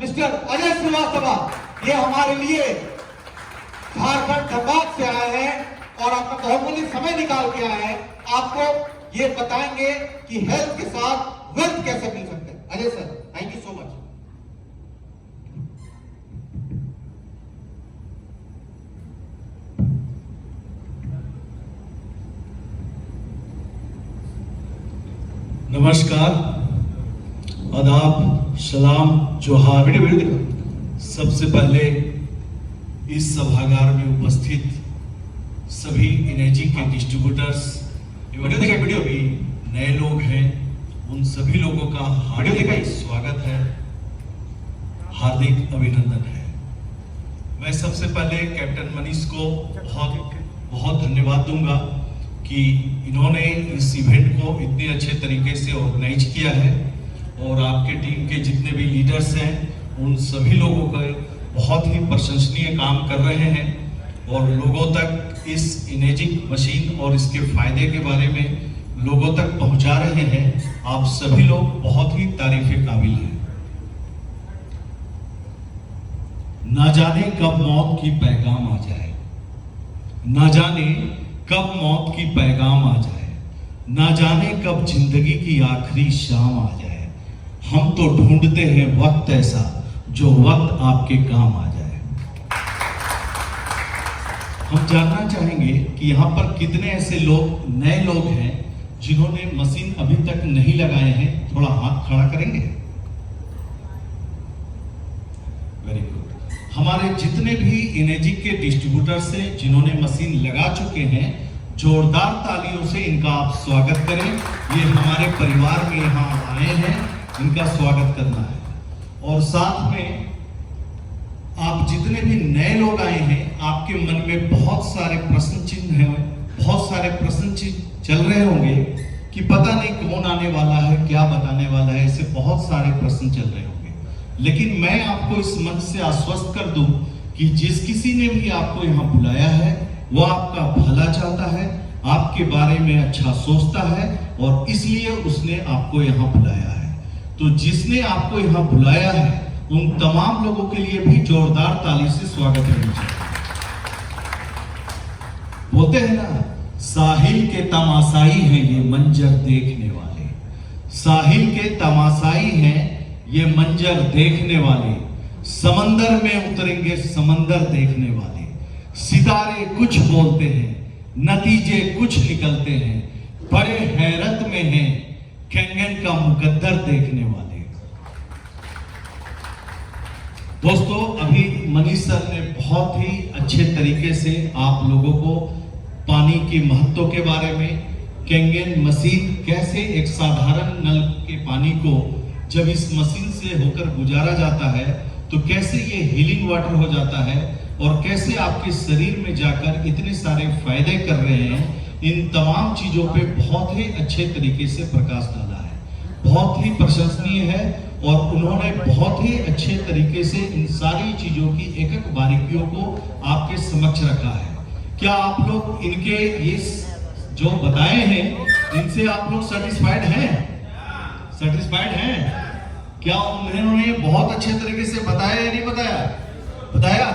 Mister Ajay Srivastava. ये हमारे लिए झारखंड धनबाद से आए हैं और अपना बहुमूल्य समय निकाल के आए हैं। आपको ये बताएंगे कि हेल्थ के साथ वेल्थ कैसे मिल सकते हैं। Ajay sir, thank you so much. नमस्कार, आदाब, सलाम, जोहार। वीडियो देखो। सबसे पहले इस सभागार में उपस्थित सभी इनेजी के डिस्ट्रीब्यूटर्स, वीडियो भी नए लोग हैं, उन सभी लोगों का हार्दिक स्वागत है, हार्दिक अभिनंदन है। मैं सबसे पहले कैप्टन मनीष को बहुत बहुत धन्यवाद दूंगा कि इन्होंने इस इवेंट को इतने अच्छे तरीके से ऑर्गेनाइज किया है और आपके टीम के जितने भी लीडर्स हैं उन सभी लोगों का बहुत ही प्रशंसनीय काम कर रहे हैं और लोगों तक इस इनेजिंग मशीन और इसके फायदे के बारे में लोगों तक पहुंचा रहे हैं। आप सभी लोग बहुत ही तारीफ काबिल हैं। ना जाने कब मौत की पैगाम आ जाए, ना जाने कब मौत की पैगाम आ जाए, ना जाने कब जिंदगी की आखिरी शाम आ जाए। हम तो ढूंढते हैं वक्त ऐसा जो वक्त आपके काम आ जाए। हम जानना चाहेंगे कि यहाँ पर कितने ऐसे लोग, नए लोग हैं जिन्होंने मशीन अभी तक नहीं लगाए हैं। थोड़ा हाथ खड़ा करेंगे। Very good. हमारे जितने भी इनेजी के डिस्ट्रीब्यूटर्स हैं जिन्होंने मशीन लगा चुके हैं, जोरदार तालियों से इनका आप स्वागत करें। ये हमारे परिवार में यहाँ आए हैं, इनका स्वागत करना है। और साथ में आप जितने भी नए लोग आए हैं, आपके मन में बहुत सारे प्रश्न चिन्ह हैं, बहुत सारे प्रश्न चिन्ह चल रहे होंगे कि पता नहीं कौन आने वाला है, क्या बताने वाला है। ऐसे बहुत सारे प्रश्न चल रहे होंगे, लेकिन मैं आपको इस मंच से आश्वस्त कर दूं कि जिस किसी ने भी आपको यहाँ बुलाया है वो आपका भला चाहता है, आपके बारे में अच्छा सोचता है और इसलिए उसने आपको यहाँ बुलाया है। तो जिसने आपको यहाँ बुलाया है उन तमाम लोगों के लिए भी जोरदार ताली से स्वागत करना चाहिए। बोलते हैं ना, साहिल के तमाशाई हैं ये मंजर देखने वाले, साहिल के तमाशाई हैं ये मंजर देखने वाले, समंदर में उतरेंगे समंदर देखने वाले। सितारे कुछ बोलते हैं, नतीजे कुछ निकलते हैं, बड़े हैरत में हैं कैंगन का मुकद्दर देखने वाले। दोस्तों, अभी मनीष सर ने बहुत ही अच्छे तरीके से आप लोगों को पानी के महत्व के बारे में, कैंगन मशीन कैसे एक साधारण नल के पानी को जब इस मशीन से होकर गुजारा जाता है तो कैसे ये हीलिंग वाटर हो जाता है और कैसे आपके शरीर में जाकर इतने सारे फायदे कर रहे हैं, इन तमाम चीजों पे बहुत ही अच्छे तरीके से प्रकाश डाला है। बहुत ही प्रशंसनीय है और उन्होंने बहुत ही अच्छे तरीके से इन सारी चीजों की एक एक बारीकियों को आपके समक्ष रखा है। क्या आप लोग इनके ये जो बताए हैं इनसे आप लोग सेटिस्फाइड हैं? सेटिस्फाइड हैं? क्या उन्होंने बहुत अच्छे तरीके से बताया या नहीं बताया? बताया?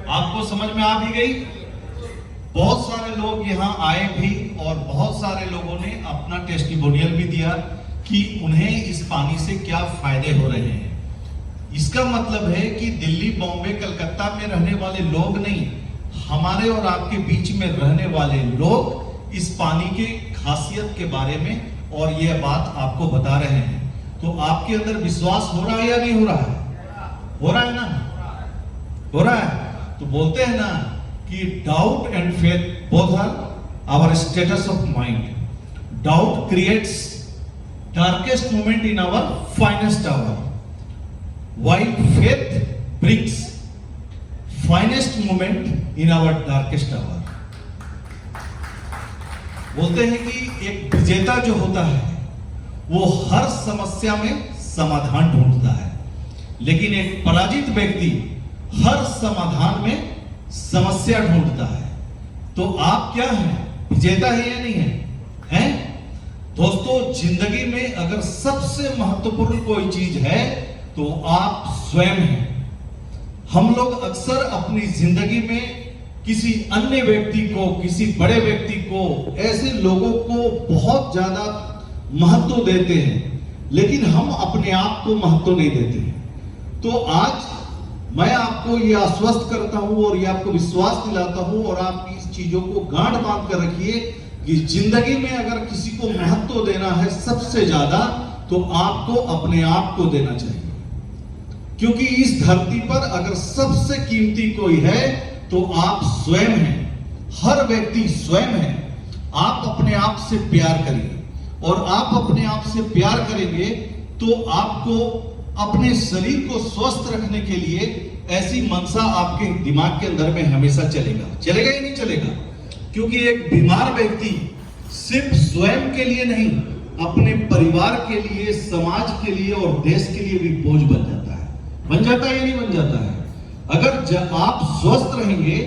आपको समझ में आ भी गई? बहुत सारे लोग यहाँ आए भी और बहुत सारे लोगों ने अपना टेस्टिमोनियल भी दिया कि उन्हें इस पानी से क्या फायदे हो रहे हैं। इसका मतलब है कि दिल्ली, बॉम्बे, कलकत्ता में रहने वाले लोग नहीं, हमारे और आपके बीच में रहने वाले लोग इस पानी के खासियत के बारे में और यह बात आपको बता रहे हैं। तो आपके अंदर विश्वास हो रहा है या नहीं हो रहा है? हो रहा है ना? हो रहा है? तो बोलते हैं ना कि doubt and faith both are our status of mind. Doubt creates darkest moment in our finest hour, while faith brings finest moment in our darkest hour. बोलते हैं कि एक विजेता जो होता है वो हर समस्या में समाधान ढूंढता है, लेकिन एक पराजित व्यक्ति हर समाधान में समस्या ढूंढता है। तो आप क्या हैं? विजेता है या नहीं है? हैं? दोस्तों, जिंदगी में अगर सबसे महत्वपूर्ण कोई चीज है तो आप स्वयं हैं। हम लोग अक्सर अपनी जिंदगी में किसी अन्य व्यक्ति को, किसी बड़े व्यक्ति को, ऐसे लोगों को बहुत ज्यादा महत्व देते हैं, लेकिन हम अपने आप को महत्व नहीं देते हैं। तो आज मैं आपको ये आश्वस्त करता हूं और ये आपको विश्वास दिलाता हूं, और आप इस चीजों को गांठ बांध कर रखिए कि जिंदगी में अगर किसी को महत्व देना है सबसे ज्यादा, तो आपको अपने आप को देना चाहिए। क्योंकि इस धरती पर अगर सबसे कीमती कोई है तो आप स्वयं हैं। हर व्यक्ति स्वयं है। आप अपने आप से प्यार करिए, और आप अपने आप से प्यार करेंगे तो आपको अपने शरीर को स्वस्थ रखने के लिए ऐसी मनसा आपके दिमाग के अंदर में हमेशा चलेगा या नहीं चलेगा? क्योंकि एक बीमार व्यक्ति सिर्फ स्वयं के लिए नहीं, अपने परिवार के लिए, समाज के लिए और देश के लिए भी बोझ बन जाता है। बन जाता है या नहीं बन जाता है? अगर जब आप स्वस्थ रहेंगे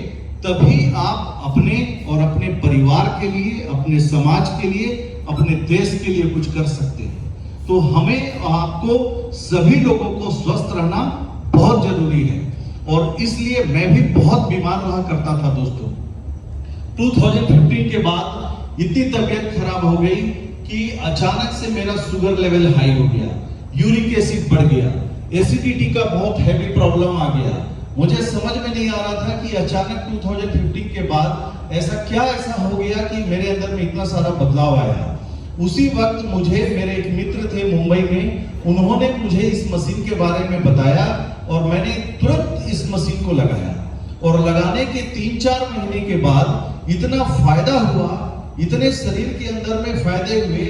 तभी आप अपने और अपने परिवार के लिए, अपने समाज के लिए, अपने देश के लिए कुछ कर सकते हैं। तो हमें आपको सभी लोगों को स्वस्थ रहना बहुत जरूरी है, और इसलिए मैं भी बहुत बीमार रहा करता था दोस्तों। 2015 के बाद इतनी तबीयत खराब हो गई कि अचानक से मेरा शुगर लेवल हाई हो गया, यूरिक एसिड बढ़ गया, एसिडिटी का बहुत हैवी प्रॉब्लम आ गया। मुझे समझ में नहीं आ रहा था कि अचानक 2015 के बाद ऐसा हो गया कि मेरे अंदर में इतना सारा बदलाव आया। उसी वक्त मुझे मेरे एक मित्र थे मुंबई में, उन्होंने मुझे इस मशीन के बारे में बताया, और मैंने तुरंत इस मशीन को लगाया, और लगाने के 3-4 महीने के बाद इतना फायदा हुआ, इतने शरीर के अंदर में फायदे हुए।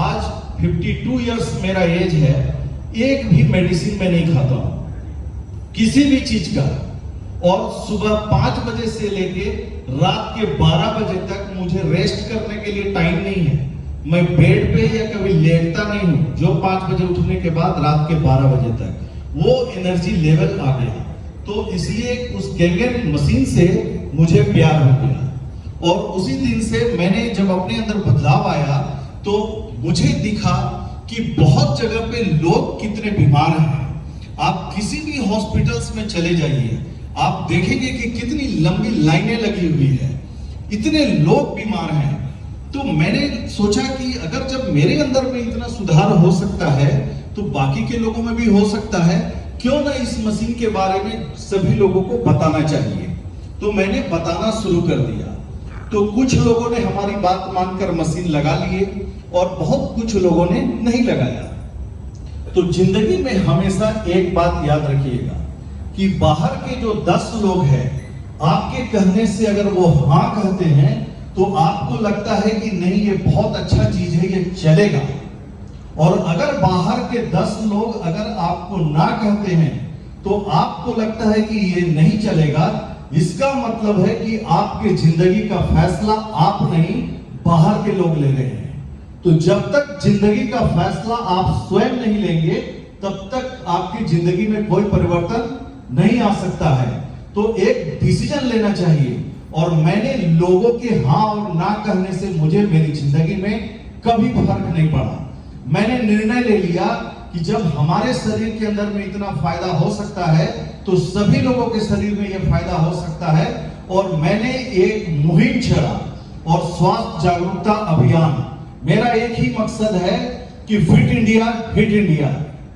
आज 52 इयर्स मेरा एज है, एक भी मेडिसिन में नहीं खाता हूं किसी भी चीज का, और सुबह 5 बजे से लेके रात के 12 बजे तक मुझे रेस्ट करने के लिए टाइम नहीं है। मैं बेड पे या कभी लेटता नहीं हूं, जो 5 बजे उठने के बाद रात के 12 बजे तक वो एनर्जी लेवल आ गया। तो इसलिए उस केंगन मशीन से मुझे प्यार हो गया, और उसी दिन से मैंने जब अपने अंदर बदलाव आया तो मुझे दिखा कि बहुत जगह पे लोग कितने बीमार हैं। आप किसी भी हॉस्पिटल्स में चले जाइए, आप देखेंगे कि कितनी लंबी लाइनें लगी हुई है, इतने लोग बीमार हैं। तो मैंने सोचा कि अगर जब मेरे अंदर में इतना सुधार हो सकता है तो बाकी के लोगों में भी हो सकता है, क्यों ना इस मशीन के बारे में सभी लोगों को बताना चाहिए। तो मैंने बताना शुरू कर दिया। तो कुछ लोगों ने हमारी बात मानकर मशीन लगा लिए, और बहुत कुछ लोगों ने नहीं लगाया। तो जिंदगी में हमेशा एक बात याद रखिएगा कि बाहर के जो 10 लोग हैं, आपके कहने से अगर वो हाँ कहते हैं तो आपको लगता है कि नहीं ये बहुत अच्छा चीज है, ये चलेगा। और अगर बाहर के 10 लोग अगर आपको ना कहते हैं तो आपको लगता है कि ये नहीं चलेगा। इसका मतलब है कि आपके जिंदगी का फैसला आप नहीं, बाहर के लोग ले रहे हैं। तो जब तक जिंदगी का फैसला आप स्वयं नहीं लेंगे तब तक आपकी जिंदगी में कोई परिवर्तन नहीं आ सकता है। तो एक डिसीजन लेना चाहिए, और मैंने लोगों के हाँ और ना कहने से मुझे मेरी जिंदगी में कभी फर्क नहीं पड़ा। मैंने निर्णय ले लिया कि जब हमारे शरीर के अंदर में इतना फायदा हो सकता है तो सभी लोगों के शरीर में यह फायदा हो सकता है। और मैंने एक मुहिम छेड़ा, और स्वास्थ्य जागरूकता अभियान, मेरा एक ही मकसद है कि फिट इंडिया हिट इंडिया।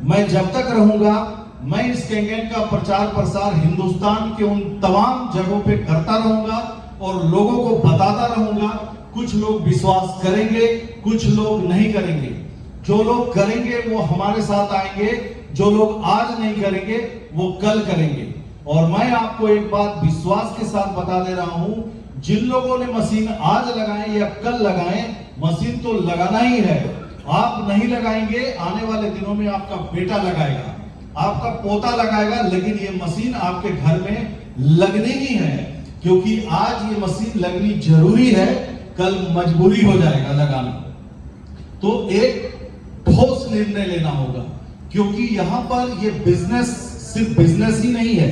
मैं जब तक रहूंगा मैं इस केंगन का प्रचार प्रसार हिंदुस्तान के उन तमाम जगहों पे करता रहूंगा और लोगों को बताता रहूंगा। कुछ लोग विश्वास करेंगे, कुछ लोग नहीं करेंगे। जो लोग करेंगे वो हमारे साथ आएंगे, जो लोग आज नहीं करेंगे वो कल करेंगे। और मैं आपको एक बात विश्वास के साथ बता दे रहा हूं, जिन लोगों ने मशीन आज लगाए या कल लगाए, मशीन तो लगाना ही है। आप नहीं लगाएंगे, आने वाले दिनों में आपका बेटा लगाएगा, आपका पोता लगाएगा, लेकिन ये मशीन आपके घर में लगनी ही है। क्योंकि आज ये मशीन लगनी जरूरी है, कल मजबूरी हो जाएगा लगाना। तो एक ठोस निर्णय लेना होगा, क्योंकि यहां पर ये बिजनेस सिर्फ बिजनेस ही नहीं है,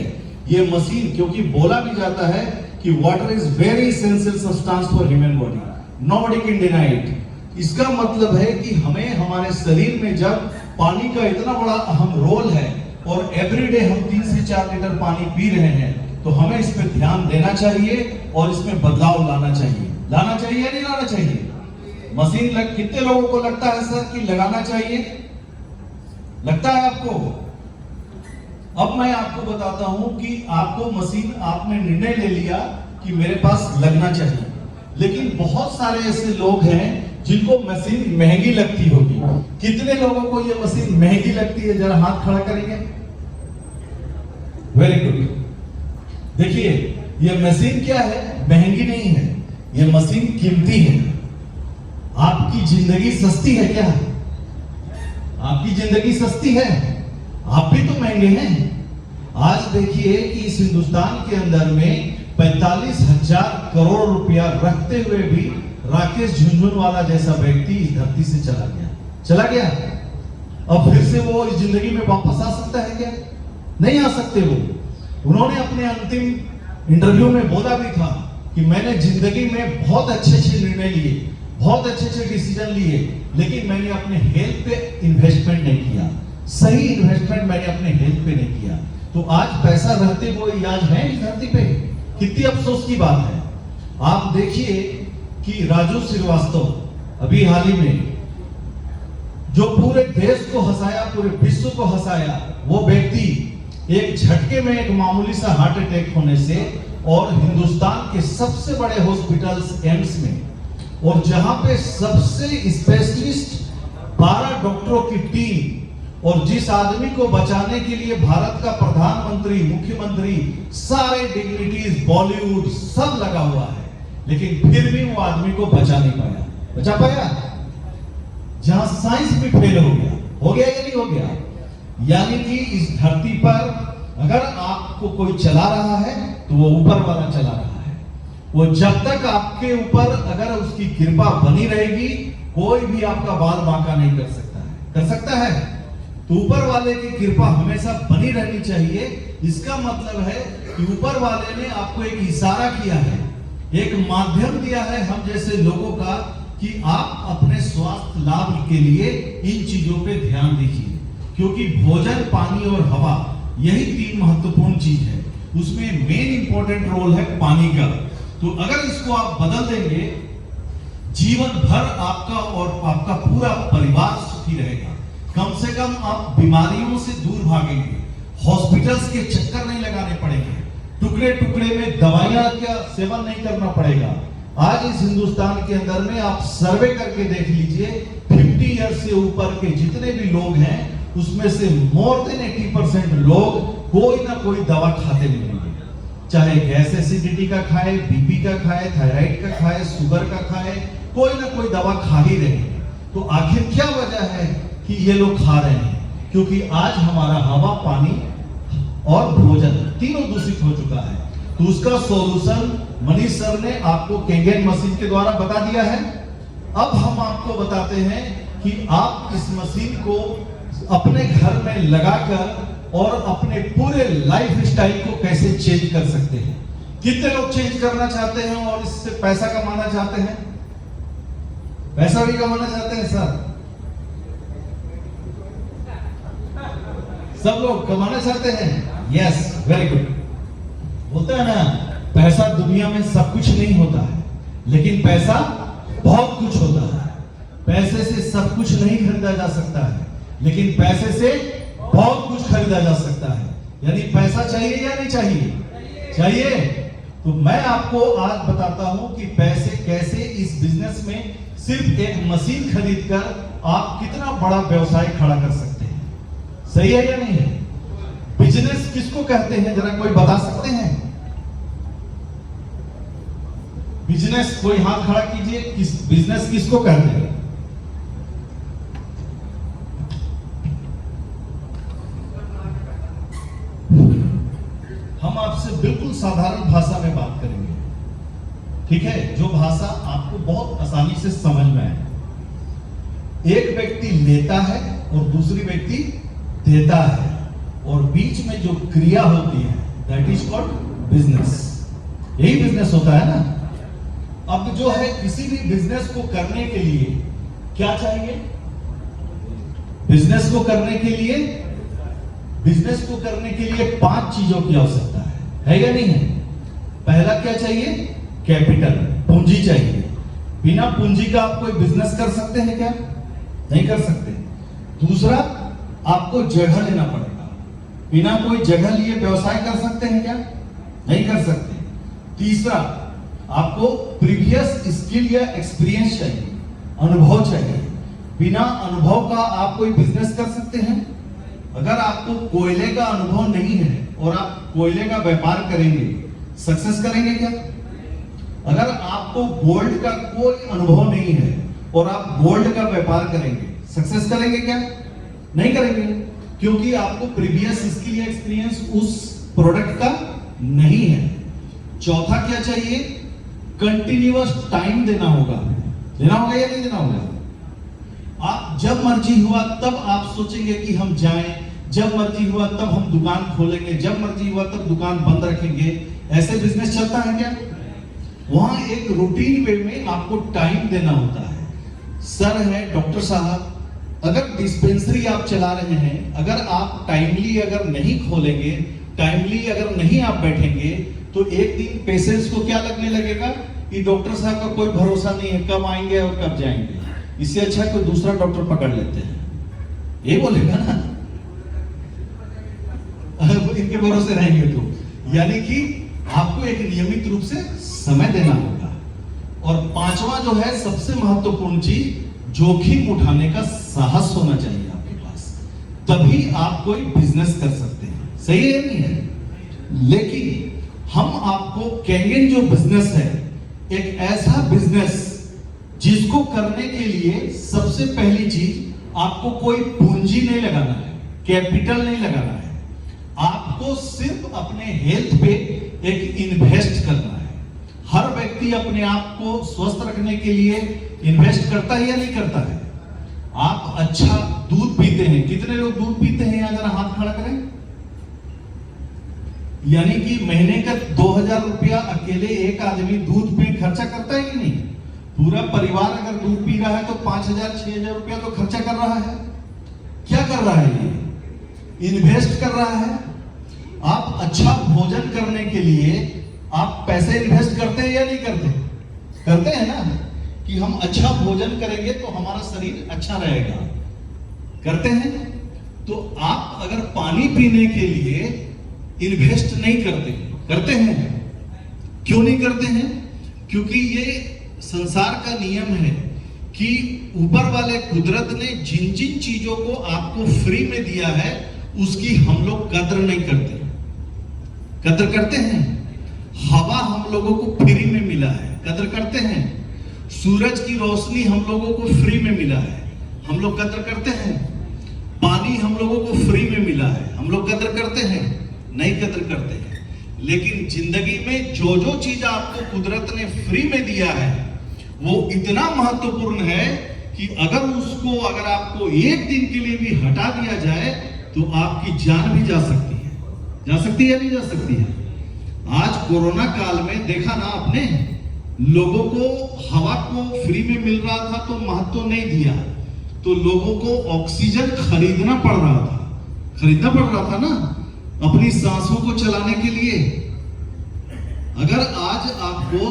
ये मशीन, क्योंकि बोला भी जाता है कि water is very essential substance for human body, nobody can deny it. इसका मतलब है कि हमें हमारे शरीर में जब पानी का इतना बड़ा अहम रोल है, और एवरीडे हम 3 से 4 लीटर पानी पी रहे हैं, तो हमें इस पे ध्यान देना चाहिए और इसमें बदलाव लाना चाहिए। लाना चाहिए या नहीं लाना चाहिए? मशीन कितने लोगों को लगता है सर कि लगाना चाहिए? लगता है आपको? अब मैं आपको बताता हूं कि आपको मशीन, आपने निर्णय ले लिया कि मेरे पास लगना चाहिए, लेकिन बहुत सारे ऐसे लोग हैं जिनको मशीन महंगी लगती होगी। कितने लोगों को ये मशीन महंगी लगती है? जरा हाथ खड़ा करेंगे। Very good. देखिए, ये मशीन क्या है? महंगी नहीं है, ये मशीन कीमती है। आपकी जिंदगी सस्ती है क्या? आपकी जिंदगी सस्ती है? आप भी तो महंगे हैं। आज देखिए कि इस हिंदुस्तान के अंदर में 45,000 करोड़ रुपया रखते हुए भी राकेश झुनझुनवाला जैसा व्यक्ति इस धरती से चला गया। अब फिर से वो इस जिंदगी में वापस आ सकता है क्या? नहीं आ सकते। वो उन्होंने अपने अंतिम इंटरव्यू में बोला भी था कि मैंने जिंदगी में बहुत अच्छे निर्णय लिए, बहुत अच्छे डिसीजन लिए, लेकिन मैंने अपने हेल्थ पे इन्वेस्टमेंट नहीं किया। सही इन्वेस्टमेंट मैंने अपने हेल्थ पे नहीं किया। तो आज पैसा रहते हुए आज है इस धरती पे, कितनी अफसोस की बात है। आप देखिए कि राजू श्रीवास्तव अभी हाल ही में जो पूरे देश को हंसाया, पूरे विश्व को हंसाया, वो व्यक्ति एक झटके में, एक मामूली सा हार्ट अटैक होने से, और हिंदुस्तान के सबसे बड़े हॉस्पिटल्स एम्स में, और जहां पे सबसे स्पेशलिस्ट 12 डॉक्टरों की टीम, और जिस आदमी को बचाने के लिए भारत का प्रधानमंत्री, मुख्यमंत्री, सारे डिग्निटीज, बॉलीवुड सब लगा हुआ है, लेकिन फिर भी वो आदमी को बचा नहीं पाया। बचा पाया? जहां साइंस भी फेल हो गया या नहीं हो गया? यानी कि इस धरती पर अगर आपको कोई चला रहा है तो वो ऊपर वाला चला रहा है। वो जब तक आपके ऊपर अगर उसकी कृपा बनी रहेगी, कोई भी आपका बाल बांका नहीं कर सकता है। कर सकता है? तो ऊपर वाले की कृपा हमेशा बनी रहनी चाहिए। इसका मतलब है कि ऊपर वाले ने आपको एक इशारा किया है, एक माध्यम दिया है हम जैसे लोगों का, कि आप अपने स्वास्थ्य लाभ के लिए इन चीजों पे ध्यान दीजिए, क्योंकि भोजन, पानी और हवा, यही 3 महत्वपूर्ण चीज है। उसमें मेन इंपॉर्टेंट रोल है पानी का। तो अगर इसको आप बदल देंगे, जीवन भर आपका और आपका पूरा परिवार सुखी रहेगा। कम से कम आप बीमारियों से दूर भागेंगे, हॉस्पिटल्स के चक्कर नहीं लगाने पड़ेंगे, टुकड़े टुकड़े में दवाइयां का सेवन नहीं करना पड़ेगा। आज इस हिंदुस्तान के अंदर में आप सर्वे करके देख लीजिए, 50 ईयर से ऊपर के जितने भी लोग हैं, उसमें से मोर देन 80% लोग कोई ना कोई दवा खाते मिलेंगे। चाहे गैस एसिडिटी का खाए, बीपी का खाए, थायराइड का खाए, शुगर का खाए, कोई ना कोई दवा खा ही रहे हैं। तो आखिर क्या वजह है कि ये लोग खा रहे हैं? क्योंकि आज हमारा हवा, पानी और भोजन तीनों दूषित हो चुका है। तो उसका सॉल्यूशन मनीष सर ने आपको केंगेन मशीन के द्वारा बता दिया है। अब हम आपको बताते हैं कि आप इस मशीन को अपने घर में लगाकर और अपने पूरे लाइफ स्टाइल को कैसे चेंज कर सकते हैं। कितने लोग चेंज करना चाहते हैं और इससे पैसा कमाना चाहते हैं? पैसा भी कमाना चाहते हैं सर? सब लोग कमाना चाहते हैं? Yes, very good. बोलते हैं ना, पैसा दुनिया में सब कुछ नहीं होता है, लेकिन पैसा बहुत कुछ होता है। पैसे से सब कुछ नहीं खरीदा जा सकता है, लेकिन पैसे से बहुत कुछ खरीदा जा सकता है। यानी पैसा चाहिए या नहीं चाहिए? चाहिए। तो मैं आपको आज बताता हूं कि पैसे कैसे इस बिजनेस में सिर्फ एक मशीन खरीदकर आप कितना बड़ा व्यवसाय खड़ा कर सकते हैं। सही है या नहीं है? बिजनेस किसको कहते हैं, जरा कोई बता सकते हैं? बिजनेस, कोई हाथ खड़ा कीजिए। बिजनेस किसको कहते हैं? हम आपसे बिल्कुल साधारण भाषा में बात करेंगे, ठीक है? जो भाषा आपको बहुत आसानी से समझ में आए। एक व्यक्ति लेता है और दूसरी व्यक्ति देता है, और बीच में जो क्रिया होती है, दैट इज कॉल्ड बिजनेस। यही बिजनेस होता है ना। अब जो है, किसी भी बिजनेस को करने के लिए क्या चाहिए? बिजनेस को करने के लिए बिजनेस को करने के लिए 5 चीजों की आवश्यकता है या नहीं है? पहला क्या चाहिए? कैपिटल, पूंजी चाहिए। बिना पूंजी का आप कोई बिजनेस कर सकते हैं क्या? नहीं कर सकते। दूसरा, आपको जगह लेना पड़ेगा। बिना कोई जगह लिए व्यवसाय कर सकते हैं क्या? नहीं कर सकते। तीसरा, आपको प्रीवियस स्किल या एक्सपीरियंस चाहिए, अनुभव चाहिए। बिना अनुभव का आप कोई बिजनेस कर सकते हैं? अगर आपको कोयले का अनुभव नहीं है और आप कोयले का व्यापार करेंगे, सक्सेस करेंगे क्या? अगर आपको गोल्ड का कोई अनुभव नहीं है और आप गोल्ड का व्यापार करेंगे, सक्सेस करेंगे क्या? नहीं करेंगे, क्योंकि आपको प्रीवियस स्किल या एक्सपीरियंस उस प्रोडक्ट का नहीं है। चौथा क्या चाहिए? कंटिन्यूअस टाइम देना होगा। देना होगा या नहीं देना होगा? आप जब मर्जी हुआ तब आप सोचेंगे कि हम जाएं, जब मर्जी हुआ तब हम दुकान खोलेंगे, जब मर्जी हुआ तब दुकान बंद रखेंगे। ऐसे बिजनेस चलता है क्या? वहां एक रूटीन वे में आपको टाइम देना होता है। सर है डॉक्टर साहब, अगर डिस्पेंसरी आप चला रहे हैं, अगर आप टाइमली अगर नहीं खोलेंगे, टाइमली अगर नहीं आप बैठेंगे, तो एक दिन पेशेंट्स को क्या लगने लगेगा कि डॉक्टर साहब का कोई भरोसा नहीं है, कब आएंगे और कब जाएंगे, इससे अच्छा कोई दूसरा डॉक्टर पकड़ लेते हैं, ये बोलेगा ना। इनके भरोसे रहेंगे तो यानी कि आपको एक नियमित रूप से समय देना होगा। और पांचवा जो है सबसे महत्वपूर्ण चीज, जोखिम उठाने का साहस होना चाहिए आपके पास, तभी आप कोई बिजनेस कर सकते हैं। सही है नहीं है? लेकिन हम आपको केंगेन जो बिजनेस है, एक ऐसा बिजनेस जिसको करने के लिए सबसे पहली चीज आपको कोई पूंजी नहीं लगाना है, कैपिटल नहीं लगाना है। आपको सिर्फ अपने हेल्थ पे एक इन्वेस्ट करना है। हर व्यक्ति अपने आप को स्वस्थ रखने के लिए इन्वेस्ट करता है या नहीं करता है? आप अच्छा दूध पीते हैं, कितने लोग दूध पीते हैं यहां जरा हाथ खड़ा करें। यानी कि महीने का 2000 रुपया अकेले एक आदमी दूध पे खर्चा करता है कि नहीं? पूरा परिवार अगर दूध पी रहा है तो 5000-6000 रुपया तो खर्चा कर रहा है। क्या कर रहा है ये? इन्वेस्ट कर रहा है। आप अच्छा भोजन करने के लिए आप पैसे इन्वेस्ट करते हैं या नहीं करते? करते हैं ना, कि हम अच्छा भोजन करेंगे तो हमारा शरीर अच्छा रहेगा, करते हैं। तो आप अगर पानी पीने के लिए इन्वेस्ट नहीं करते, करते हैं? क्यों नहीं करते हैं? क्योंकि ये संसार का नियम है कि ऊपर वाले कुदरत ने जिन जिन चीजों को आपको फ्री में दिया है उसकी हम लोग कद्र नहीं करते। कद्र करते हैं? हवा हम लोगों को फ्री में मिला है, कद्र करते हैं? सूरज की रोशनी हम लोगों को फ्री में मिला है, हम लोग कद्र करते हैं? पानी हम लोगों को फ्री में मिला है, हम लोग कद्र करते हैं? नहीं कद्र करते हैं। लेकिन जिंदगी में जो जो चीज आपको कुदरत ने फ्री में दिया है वो इतना महत्वपूर्ण है कि अगर आपको एक दिन के लिए भी हटा दिया जाए तो आपकी जान भी जा सकती है। जा सकती है या नहीं जा सकती है? आज कोरोना काल में देखा ना आपने, लोगों को हवा को फ्री में मिल रहा था तो महत्व नहीं दिया, तो लोगों को ऑक्सीजन खरीदना पड़ रहा था ना अपनी सांसों को चलाने के लिए। अगर आज आपको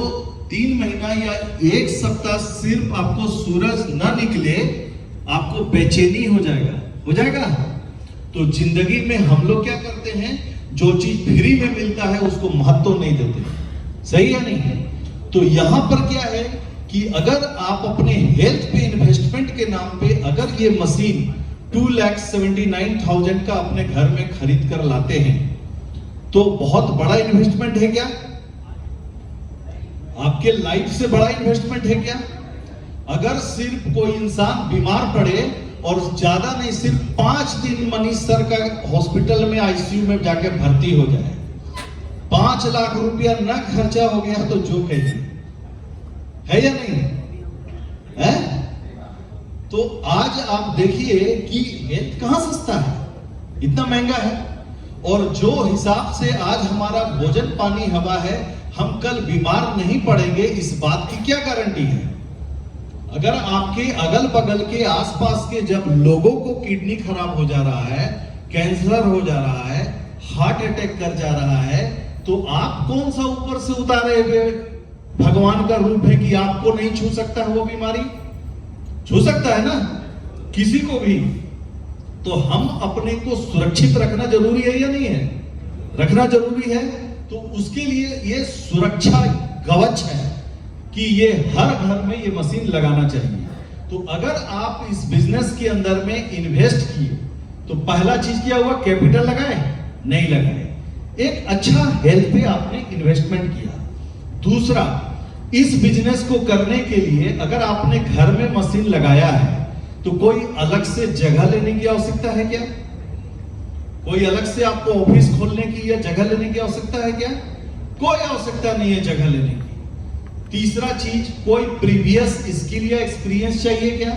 3 महीना या 1 सप्ताह सिर्फ आपको सूरज न निकले, आपको बेचैनी हो जाएगा। तो जिंदगी में हम लोग क्या करते हैं, जो चीज फ्री में मिलता है उसको महत्व नहीं देते। सही है नहीं है? तो यहां पर क्या है कि अगर आप अपने हेल्थ पे इन्वेस्टमेंट के नाम पे अगर ये मशीन 2,79,000 का अपने घर में खरीद कर लाते हैं तो बहुत बड़ा इन्वेस्टमेंट है क्या? आपके लाइफ से बड़ा इन्वेस्टमेंट है क्या? अगर सिर्फ कोई इंसान बीमार पड़े और ज्यादा नहीं सिर्फ 5 दिन मनीष सर का हॉस्पिटल में आईसीयू में जाके भर्ती हो जाए, 5 लाख रुपया न खर्चा हो गया तो जो कहिए, है या नहीं है? तो आज आप देखिए कि हेल्थ कहां सस्ता है, इतना महंगा है। और जो हिसाब से आज हमारा भोजन पानी हवा है, हम कल बीमार नहीं पड़ेंगे इस बात की क्या गारंटी है? अगर आपके अगल बगल के आसपास के जब लोगों को किडनी खराब हो जा रहा है, कैंसर हो जा रहा है, हार्ट अटैक कर जा रहा है, तो आप कौन सा ऊपर से उतारे हुए भगवान का रूप है कि आपको नहीं छू सकता है वो बीमारी? छू सकता है ना किसी को भी। तो हम अपने को सुरक्षित रखना जरूरी है या नहीं है? रखना जरूरी है। तो उसके लिए ये सुरक्षा कवच है कि ये हर घर में ये मशीन लगाना चाहिए। तो अगर आप इस बिजनेस के अंदर में इन्वेस्ट किए तो पहला चीज क्या हुआ? कैपिटल लगाए? नहीं लगाए। एक अच्छा हेल्थ पे आपने इन्वेस्टमेंट किया। दूसरा, इस बिजनेस को करने के लिए अगर आपने घर में मशीन लगाया है तो कोई अलग से जगह लेने की आवश्यकता है क्या? कोई अलग से आपको ऑफिस खोलने की या जगह लेने की आवश्यकता है क्या? कोई आवश्यकता नहीं है जगह लेने की। तीसरा चीज, कोई प्रीवियस स्किल या एक्सपीरियंस चाहिए क्या?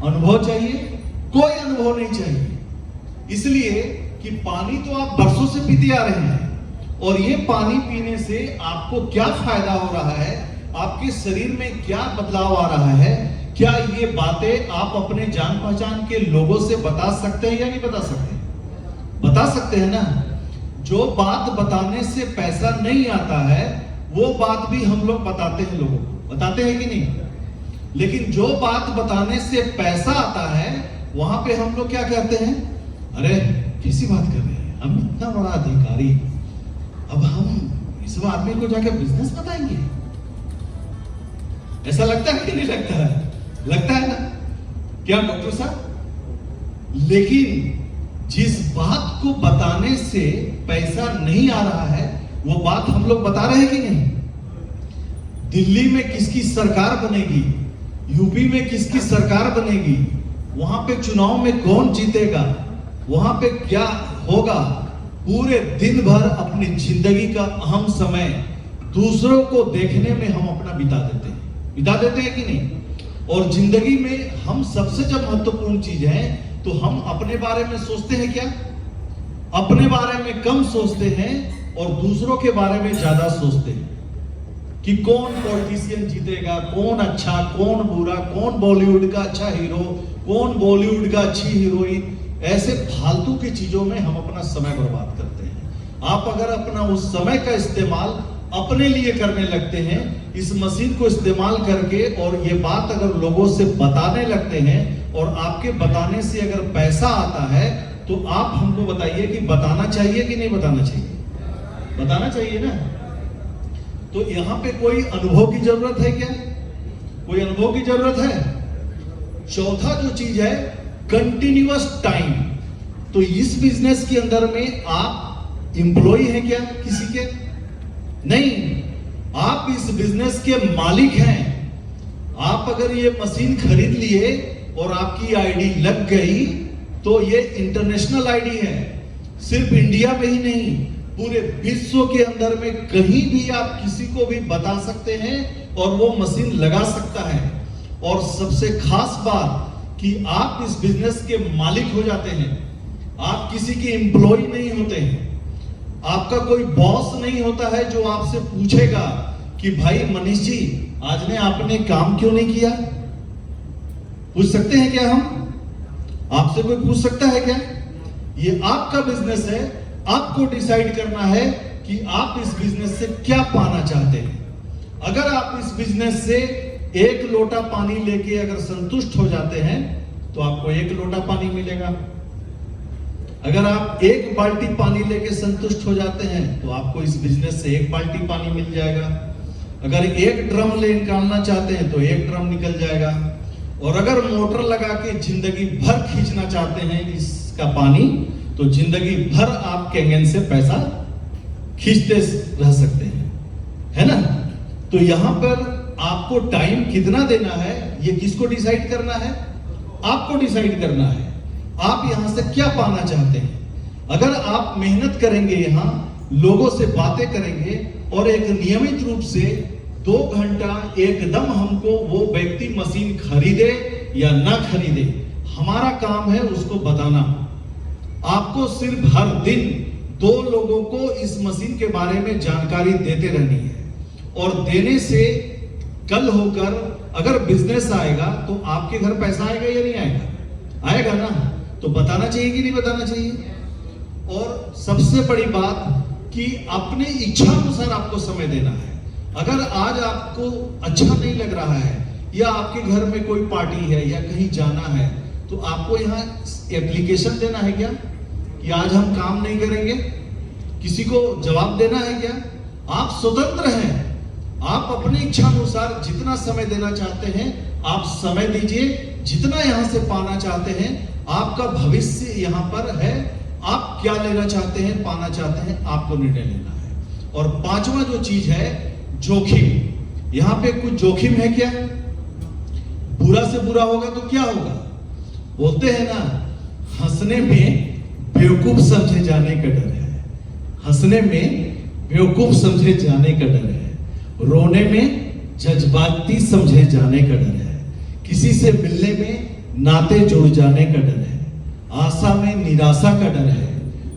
अनुभव चाहिए? कोई अनुभव नहीं चाहिए। इसलिए कि पानी तो आप बरसों से पीते आ रहे हैं और ये पानी पीने से आपको क्या फायदा हो रहा है, आपके शरीर में क्या बदलाव आ रहा है, क्या ये बातें आप अपने जान पहचान के लोगों से बता सकते हैं या नहीं बता सकते? बता सकते हैं ना। जो बात बताने से पैसा नहीं आता है वो बात भी हम लोग बताते हैं, लोगों को बताते हैं कि नहीं? लेकिन जो बात बताने से पैसा आता है वहां पे हम लोग क्या कहते हैं? अरे कैसी बात कर रहे हैं, हम इतना बड़ा अधिकारी, अब हम इस आदमी को जाकर बिजनेस बताएंगे? ऐसा लगता है कि नहीं लगता है? लगता है ना क्या डॉक्टर साहब? लेकिन जिस बात को बताने से पैसा नहीं आ रहा है वो बात हम लोग बता रहे हैं कि नहीं? दिल्ली में किसकी सरकार बनेगी, यूपी में किसकी सरकार बनेगी, वहां पे चुनाव में कौन जीतेगा, वहां पे क्या होगा, पूरे दिन भर अपनी जिंदगी का अहम समय दूसरों को देखने में हम अपना बिता देते हैं कि नहीं? और जिंदगी में हम सबसे जब महत्वपूर्ण चीज है तो हम अपने बारे में सोचते हैं क्या? अपने बारे में कम सोचते हैं और दूसरों के बारे में ज्यादा सोचते हैं कि कौन पॉलिटिशियन जीतेगा, कौन अच्छा, कौन बुरा, कौन बॉलीवुड का अच्छा हीरो, कौन बॉलीवुड का अच्छी हीरोइन। ऐसे फालतू की चीजों में हम अपना समय बर्बाद करते हैं। आप अगर अपना उस समय का इस्तेमाल अपने लिए करने लगते हैं, इस मशीन को इस्तेमाल करके, और ये बात अगर लोगों से बताने लगते हैं और आपके बताने से अगर पैसा आता है तो आप हमको बताइए कि बताना चाहिए कि नहीं बताना चाहिए? बताना चाहिए ना। तो यहां पे कोई अनुभव की जरूरत है क्या? कोई अनुभव की जरूरत है? चौथा जो चीज है, कंटिन्यूअस टाइम। तो इस बिजनेस के अंदर में आप एम्प्लॉय हैं क्या किसी के? नहीं, आप इस बिजनेस के मालिक हैं। आप अगर ये मशीन खरीद लिए और आपकी आईडी लग गई तो ये इंटरनेशनल आईडी है। सिर्फ इंडिया में ही नहीं, पूरे विश्व के अंदर में कहीं भी आप किसी को भी बता सकते हैं और वो मशीन लगा सकता है। और सबसे खास बात कि आप इस बिजनेस के मालिक हो जाते हैं। आप किसी के एम्प्लॉय नहीं होते हैं। आपका कोई बॉस नहीं होता है जो आपसे पूछेगा कि भाई मनीष जी आज ने आपने काम क्यों नहीं किया? पूछ सकते हैं क्या हम? आपसे कोई पूछ सकता है क्या? ये आपका बिजनेस है, आपको डिसाइड करना है कि आप इस बिजनेस से क्या पाना चाहते हैं। अगर आप इस बिजनेस से एक लोटा पानी लेके अगर संतुष्ट हो जाते हैं तो आपको एक लोटा पानी मिलेगा। अगर आप एक बाल्टी पानी लेके संतुष्ट हो जाते हैं तो आपको इस बिजनेस से एक बाल्टी पानी मिल जाएगा। अगर एक ड्रम ले निकालना चाहते हैं तो एक ड्रम निकल जाएगा। और अगर मोटर लगा के जिंदगी भर खींचना चाहते हैं इसका पानी तो जिंदगी भर आप कैंगन से पैसा खींचते रह सकते हैं, है ना। तो यहां पर आपको टाइम कितना देना है ये किसको डिसाइड करना है? आपको डिसाइड करना है। आप यहां से क्या पाना चाहते हैं। अगर आप मेहनत करेंगे, यहां लोगों से बातें करेंगे और एक नियमित रूप से 2 घंटा एकदम हमको वो व्यक्ति मशीन खरीदे या ना खरीदे, हमारा काम है उसको बताना। आपको सिर्फ हर दिन 2 लोगों को इस मशीन के बारे में जानकारी देते रहनी है। और देने से कल होकर अगर बिजनेस आएगा तो आपके घर पैसा आएगा या नहीं आएगा? आएगा ना। तो बताना चाहिए कि नहीं बताना चाहिए? और सबसे बड़ी बात कि अपनी इच्छा अनुसार आपको समय देना है। अगर आज आपको अच्छा नहीं लग रहा है या आपके घर में कोई पार्टी है या कहीं जाना है, तो आपको यहाँ एप्लीकेशन देना है क्या कि आज हम काम नहीं करेंगे? किसी को जवाब देना है क्या? आप स्वतंत्र हैं, आप अपनी इच्छा अनुसार जितना समय देना चाहते हैं आप समय दीजिए, जितना यहाँ से पाना चाहते हैं। आपका भविष्य यहाँ पर है, आप क्या लेना चाहते हैं, पाना चाहते हैं, आपको निर्णय लेना है। और पांचवा जो चीज है जोखिम, यहाँ पे कुछ जोखिम है क्या? बुरा से बुरा होगा तो क्या होगा? बोलते हैं ना, हंसने में बेवकूफ समझे जाने का डर है, हंसने में बेवकूफ समझे जाने का डर है, रोने में जज्बाती समझे जाने का डर है, किसी से मिलने में नाते जुड़ जाने का डर है, आशा में निराशा का डर है,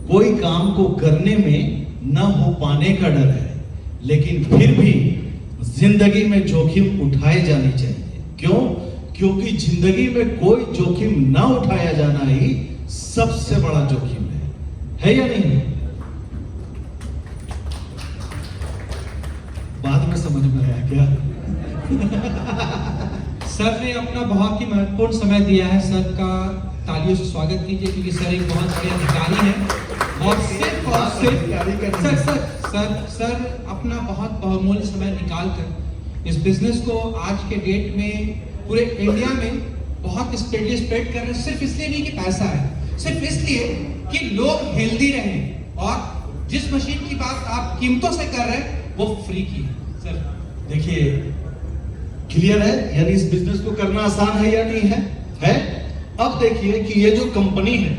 कोई काम को करने में न हो पाने का डर है। लेकिन फिर भी जिंदगी में जोखिम उठाए जाने चाहिए। क्यों? क्योंकि जिंदगी में कोई जोखिम ना उठाया जाना ही सबसे बड़ा जोखिम है या नहीं? बाद में समझ में आया क्या? सर ने अपना बहुत ही महत्वपूर्ण समय दिया है। सर का तालियों से स्वागत कीजिए, क्योंकि सर एक बहुत बड़े अधिकारी हैं और सिर्फ सर अपना बहुत बहुमूल्य समय निकाल कर इस बिजनेस को आज के डेट में पूरे इंडिया में बहुत स्प्रेडली स्प्रेड कर रहे हैं। सिर्फ इसलिए नहीं कि पैसा है, सिर्फ इसलिए कि लोग हेल्दी रहें। और जिस मशीन की बात आप कीमतों से कर रहे हैं वो फ्री की है। सर देखिए, क्लियर है? यानी इस बिजनेस को करना आसान है या नहीं है? है। अब देखिए कि ये जो कंपनी है